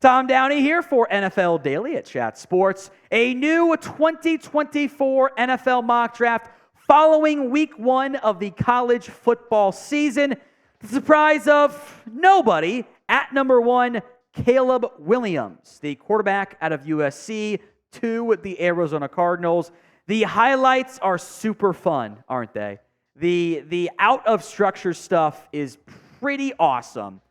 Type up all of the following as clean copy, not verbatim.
Tom Downey here for NFL Daily at Chat Sports. A new 2024 NFL mock draft following week 1 of the college football season. The surprise of nobody at number 1, Caleb Williams, the quarterback out of USC to the Arizona Cardinals. The highlights are super fun, aren't they? The out of structure stuff is pretty awesome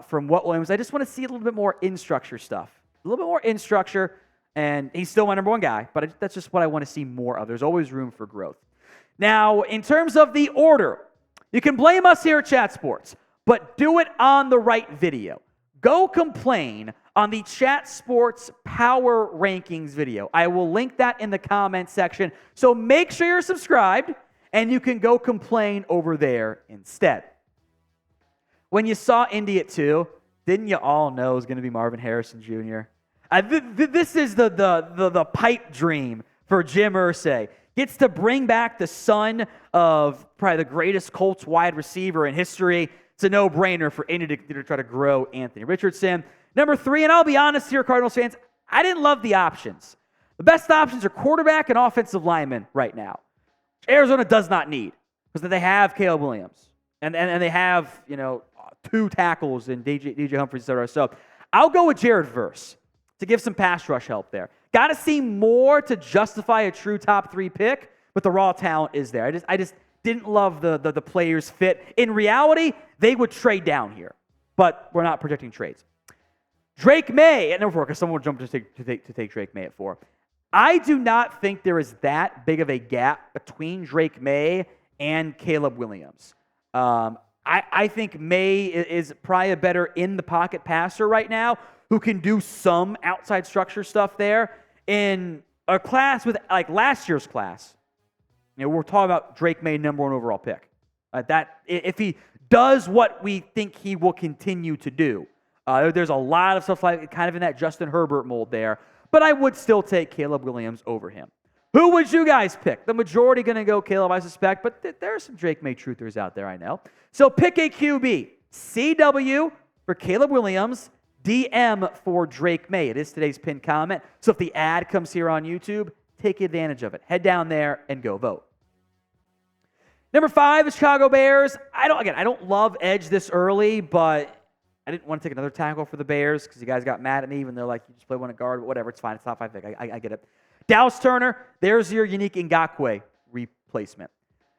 from what Williams. I just want to see a little bit more in structure stuff. A little bit more in structure, and he's still my number 1 guy, but that's just what I want to see more of. There's always room for growth. Now, in terms of the order, you can blame us here at Chat Sports, but do it on the right video. Go complain on the Chat Sports Power Rankings video. I will link that in the comment section, so make sure you're subscribed, and you can go complain over there instead. When you saw Indy at 2, didn't you all know it was going to be Marvin Harrison Jr.? This is the pipe dream for Jim Irsay. Gets to bring back the son of probably the greatest Colts wide receiver in history. It's a no-brainer for Indy to try to grow Anthony Richardson. Number 3, and I'll be honest here, Cardinals fans, I didn't love the options. The best options are quarterback and offensive lineman right now. Arizona does not need, because they have Caleb Williams, and they have 2 tackles in DJ Humphries, etc. So I'll go with Jared Verse to give some pass rush help there. Got to see more to justify a true top 3 pick, but the raw talent is there. I just didn't love the players fit. In reality, they would trade down here, but we're not projecting trades. Drake Maye at number 4, because someone jumped to take Drake Maye at 4. I do not think there is that big of a gap between Drake Maye and Caleb Williams. I think Maye is probably a better in-the-pocket passer right now who can do some outside structure stuff there. In a class with, like last year's class, we're talking about Drake Maye, number 1 overall pick. If he does what we think he will continue to do, there's a lot of stuff like kind of in that Justin Herbert mold there. But I would still take Caleb Williams over him. Who would you guys pick? The majority going to go Caleb, I suspect, but there are some Drake Maye truthers out there, I know. So pick a QB. CW for Caleb Williams, DM for Drake Maye. It is today's pinned comment. So if the ad comes here on YouTube, take advantage of it. Head down there and go vote. Number 5, the Chicago Bears. I don't love edge this early, but I didn't want to take another tackle for the Bears because you guys got mad at me even though you just play one at guard, but whatever, it's fine. It's top 5 pick. I get it. Dallas Turner, there's your unique Ngakoue replacement.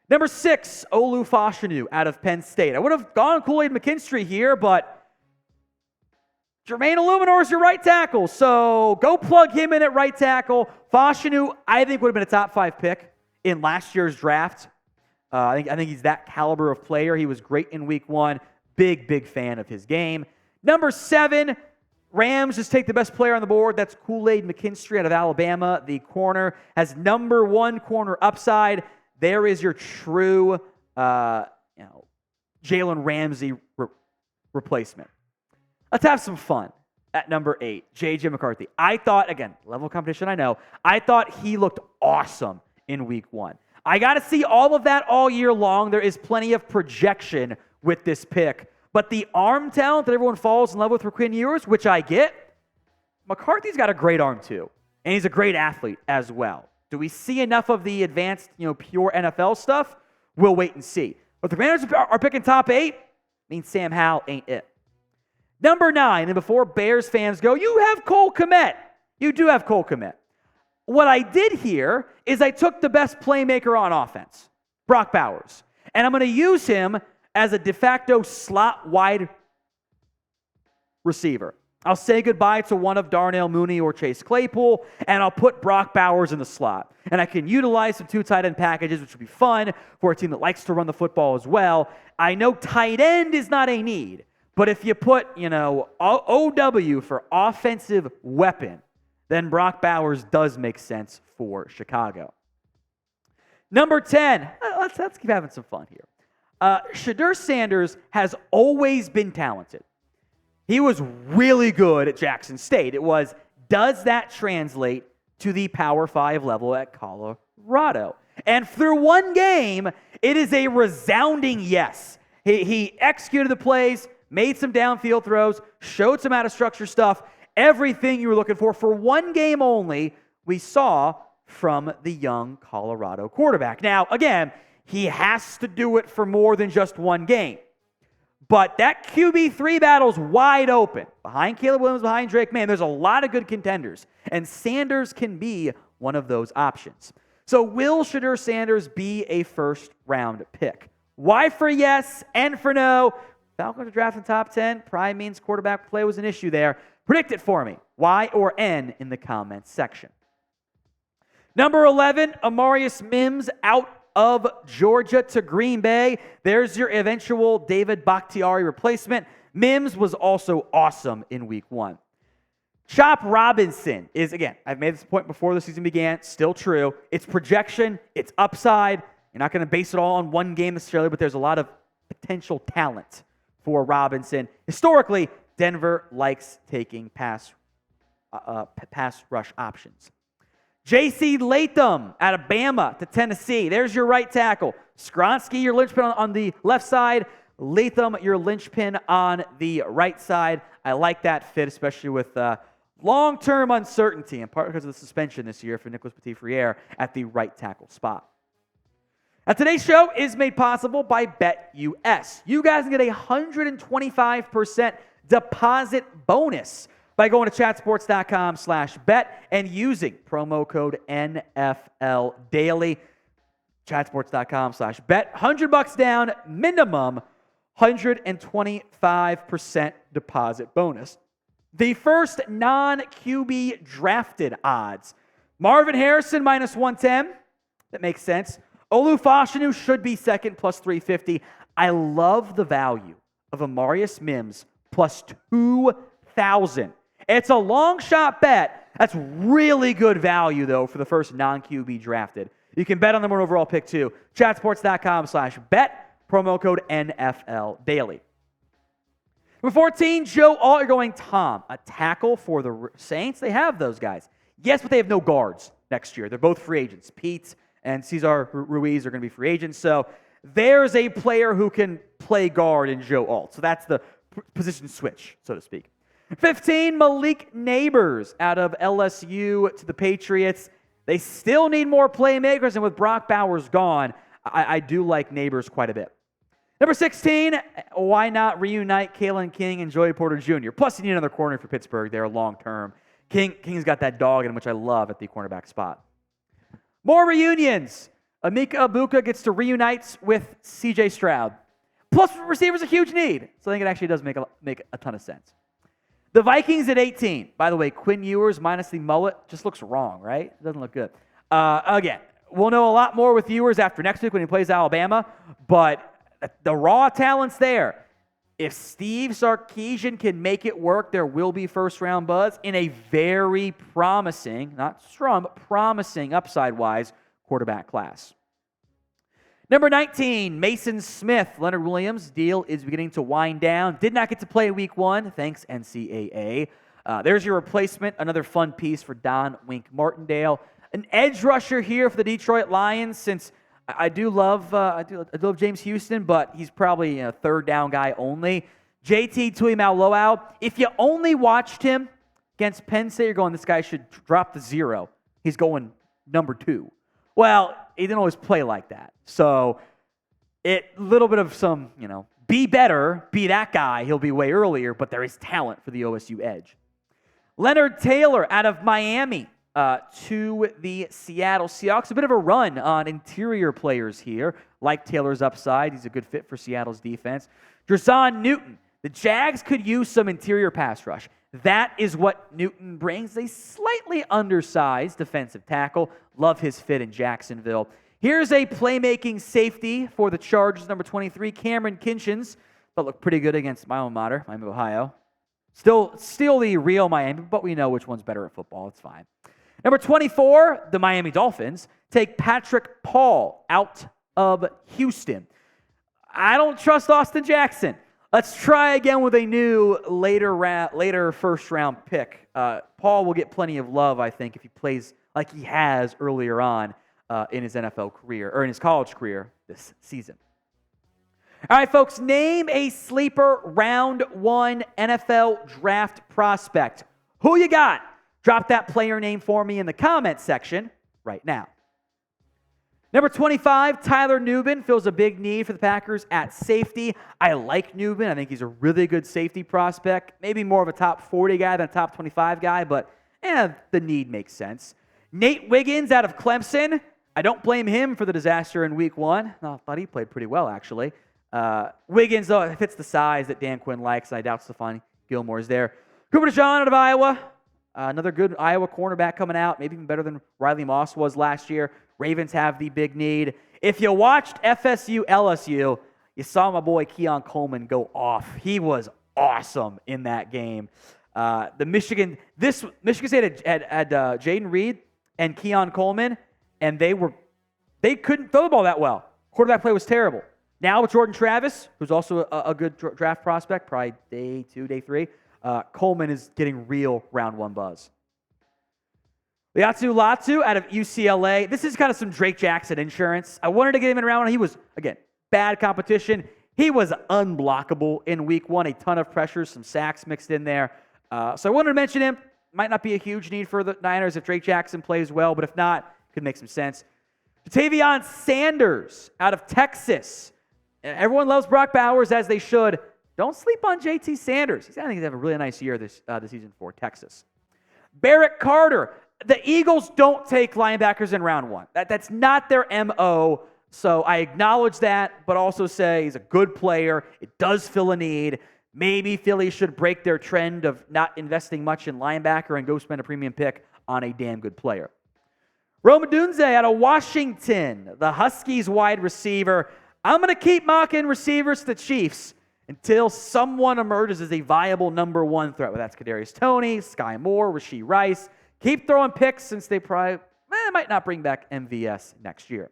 Number 6, Fashanu out of Penn State. I would have gone Kool-Aid McKinstry here, but Jermaine Illuminor is your right tackle, so go plug him in at right tackle. Fashanu, I think, would have been a top 5 pick in last year's draft. I think he's that caliber of player. He was great in week 1. Big fan of his game. Number 7, Rams just take the best player on the board. That's Kool-Aid McKinstry out of Alabama. The corner has number 1 corner upside. There is your true Jalen Ramsey replacement. Let's have some fun at number 8, J.J. McCarthy. I thought, again, level of competition I know, I thought he looked awesome in week 1. I got to see all of that all year long. There is plenty of projection with this pick. But the arm talent that everyone falls in love with for Quinn Ewers, which I get, McCarthy's got a great arm too. And he's a great athlete as well. Do we see enough of the advanced, pure NFL stuff? We'll wait and see. But the Commanders are picking top 8. Means Sam Howell ain't it. Number 9, and before Bears fans go, you have Cole Kmet. You do have Cole Kmet. What I did here is I took the best playmaker on offense, Brock Bowers. And I'm going to use him as a de facto slot wide receiver. I'll say goodbye to one of Darnell Mooney or Chase Claypool, and I'll put Brock Bowers in the slot. And I can utilize some 2 tight end packages, which would be fun for a team that likes to run the football as well. I know tight end is not a need, but if you put, OW for offensive weapon, then Brock Bowers does make sense for Chicago. Number 10, let's keep having some fun here. Shedeur Sanders has always been talented. He was really good at Jackson State. It was, does that translate to the Power 5 level at Colorado? And through one game, it is a resounding yes. He executed the plays, made some downfield throws, showed some out-of-structure stuff, everything you were looking for one game only we saw from the young Colorado quarterback. Now, again, he has to do it for more than just one game. But that QB3 battle's wide open. Behind Caleb Williams, behind Drake Maye, there's a lot of good contenders. And Sanders can be one of those options. So will Shedeur Sanders be a first-round pick? Y for yes, N for no. Falcons are drafting top 10. Probably means quarterback play was an issue there. Predict it for me. Y or N in the comments section. Number 11, Amarius Mims out of Georgia to Green Bay. There's your eventual David Bakhtiari replacement. Mims was also awesome in week 1. Chop Robinson is, again, I've made this point before the season began, still true. It's projection, it's upside. You're not going to base it all on one game necessarily, but there's a lot of potential talent for Robinson. Historically, Denver likes taking pass rush options. J.C. Latham out of Bama to Tennessee. There's your right tackle. Skronsky, your linchpin on the left side. Latham, your linchpin on the right side. I like that fit, especially with long-term uncertainty, in part because of the suspension this year for Nicholas Petit-Frere at the right tackle spot. Now, today's show is made possible by BetUS. You guys can get a 125% deposit bonus by going to chatsports.com/bet and using promo code NFLDaily. Chatsports.com/bet. $100 down, minimum 125% deposit bonus. The first non-QB drafted odds. Marvin Harrison -110. That makes sense. Fashanu should be second plus 350. I love the value of Amarius Mims plus 2,000. It's a long shot bet. That's really good value, though, for the first non-QB drafted. You can bet on them on overall pick, too. Chatsports.com/bet, promo code NFLDaily. Number 14, Joe Alt, you're going Tom, a tackle for the Saints. They have those guys. Yes, but they have no guards next year. They're both free agents. Pete and Cesar Ruiz are going to be free agents. So there's a player who can play guard in Joe Alt. So that's the position switch, so to speak. 15, Malik Neighbors out of LSU to the Patriots. They still need more playmakers, and with Brock Bowers gone, I do like Neighbors quite a bit. Number 16, why not reunite Kalen King and Joey Porter Jr.? Plus, you need another corner for Pittsburgh there long-term. King's got that dog in him, which I love at the cornerback spot. More reunions. Emeka Egbuka gets to reunite with C.J. Stroud. Plus, receivers a huge need. So I think it actually does make a ton of sense. The Vikings at 18. By the way, Quinn Ewers minus the mullet just looks wrong, right? It doesn't look good. Again, we'll know a lot more with Ewers after next week when he plays Alabama, but the raw talent's there. If Steve Sarkisian can make it work, there will be first-round buzz in a very promising, not strong, but promising upside-wise quarterback class. Number 19, Mason Smith. Leonard Williams' deal is beginning to wind down. Did not get to play week 1. Thanks, NCAA. There's your replacement. Another fun piece for Don Wink Martindale. An edge rusher here for the Detroit Lions, since I do love James Houston, but he's probably a third down guy only. JT Tuimoloau. If you only watched him against Penn State, you're going, this guy should drop the 0. He's going number 2. Well, he didn't always play like that. So, little bit of some, be better, be that guy. He'll be way earlier, but there is talent for the OSU edge. Leonard Taylor out of Miami to the Seattle Seahawks. A bit of a run on interior players here. Like Taylor's upside. He's a good fit for Seattle's defense. Drazon Newton. The Jags could use some interior pass rush. That is what Newton brings. A slightly undersized defensive tackle. Love his fit in Jacksonville. Here's a playmaking safety for the Chargers, number 23, Cameron Kinchins. That looked pretty good against my alma mater, Miami, Ohio. Still the real Miami, but we know which one's better at football. It's fine. Number 24, the Miami Dolphins take Patrick Paul out of Houston. I don't trust Austin Jackson. Let's try again with a new later first-round pick. Paul will get plenty of love, I think, if he plays like he has earlier on in his NFL career, or in his college career this season. All right, folks, name a sleeper round 1 NFL draft prospect. Who you got? Drop that player name for me in the comment section right now. Number 25, Tyler Nubin fills a big need for the Packers at safety. I like Nubin. I think he's a really good safety prospect. Maybe more of a top 40 guy than a top 25 guy, but the need makes sense. Nate Wiggins out of Clemson. I don't blame him for the disaster in week 1. I thought he played pretty well, actually. Wiggins, though, it fits the size that Dan Quinn likes. I doubt Stephon Gilmore's there. Cooper DeJean out of Iowa. Another good Iowa cornerback coming out, maybe even better than Riley Moss was last year. Ravens have the big need. If you watched FSU LSU, you saw my boy Keon Coleman go off. He was awesome in that game. Michigan State had Jaden Reed and Keon Coleman, and they couldn't throw the ball that well. Quarterback play was terrible. Now with Jordan Travis, who's also a good draft prospect, probably day 2, day 3, Coleman is getting real round 1 buzz. Liatu Latu out of UCLA. This is kind of some Drake Jackson insurance. I wanted to get him in round 1. He was, again, bad competition. He was unblockable in week 1. A ton of pressures, some sacks mixed in there. So I wanted to mention him. Might not be a huge need for the Niners if Drake Jackson plays well, but if not, could make some sense. Ja'Tavion Sanders out of Texas. Everyone loves Brock Bowers, as they should. Don't sleep on JT Sanders. I think he's having a really nice year this season for Texas. Barrett Carter. The Eagles don't take linebackers in round 1. That's not their MO, so I acknowledge that, but also say he's a good player. It does fill a need. Maybe Philly should break their trend of not investing much in linebacker and go spend a premium pick on a damn good player. Rome Odunze out of Washington, the Huskies wide receiver. I'm going to keep mocking receivers to the Chiefs until someone emerges as a viable number 1 threat. Well, that's Kadarius Toney, Sky Moore, Rashee Rice. Keep throwing picks since they probably might not bring back MVS next year.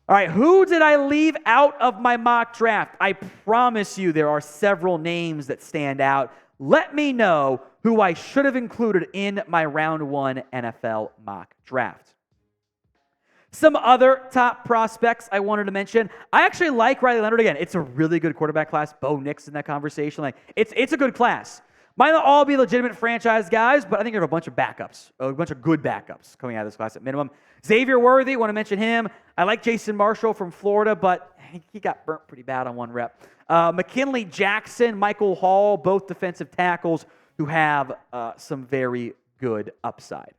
All right, who did I leave out of my mock draft? I promise you there are several names that stand out. Let me know who I should have included in my round 1 NFL mock draft. Some other top prospects I wanted to mention. I actually like Riley Leonard. Again, it's a really good quarterback class. Bo Nix in that conversation. It's a good class. Might not all be legitimate franchise guys, but I think you have a bunch of backups, a bunch of good backups coming out of this class at minimum. Xavier Worthy, want to mention him. I like Jason Marshall from Florida, but he got burnt pretty bad on 1 rep. McKinley Jackson, Michael Hall, both defensive tackles who have some very good upside.